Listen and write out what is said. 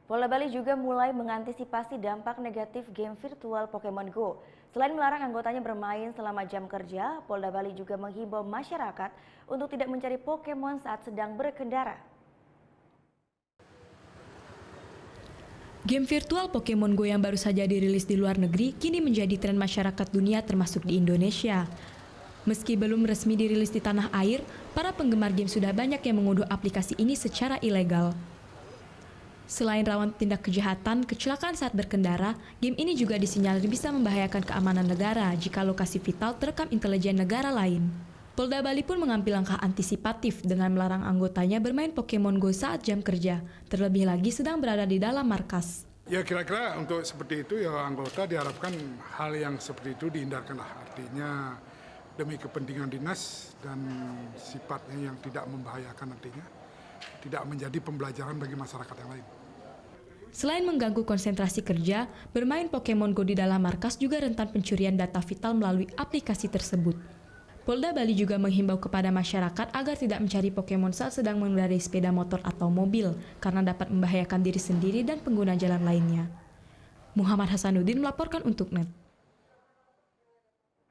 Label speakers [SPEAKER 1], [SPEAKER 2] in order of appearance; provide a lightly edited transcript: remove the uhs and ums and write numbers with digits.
[SPEAKER 1] Polda Bali juga mulai mengantisipasi dampak negatif game virtual Pokemon Go. Selain melarang anggotanya bermain selama jam kerja, Polda Bali juga menghimbau masyarakat untuk tidak mencari Pokemon saat sedang berkendara.
[SPEAKER 2] Game virtual Pokemon Go yang baru saja dirilis di luar negeri kini menjadi tren masyarakat dunia termasuk di Indonesia. Meski belum resmi dirilis di tanah air, para penggemar game sudah banyak yang mengunduh aplikasi ini secara ilegal. Selain rawan tindak kejahatan, kecelakaan saat berkendara, game ini juga disinyalir bisa membahayakan keamanan negara jika lokasi vital terekam intelijen negara lain. Polda Bali pun mengambil langkah antisipatif dengan melarang anggotanya bermain Pokemon Go saat jam kerja, terlebih lagi sedang berada di dalam markas.
[SPEAKER 3] Ya kira-kira untuk seperti itu ya anggota diharapkan hal yang seperti itu dihindarkan lah. Artinya demi kepentingan dinas dan sifatnya yang tidak membahayakan nantinya, tidak menjadi pembelajaran bagi masyarakat yang lain.
[SPEAKER 2] Selain mengganggu konsentrasi kerja, bermain Pokemon Go di dalam markas juga rentan pencurian data vital melalui aplikasi tersebut. Polda Bali juga menghimbau kepada masyarakat agar tidak mencari Pokemon saat sedang mengendarai sepeda motor atau mobil, karena dapat membahayakan diri sendiri dan pengguna jalan lainnya. Muhammad Hasanuddin melaporkan untuk NET.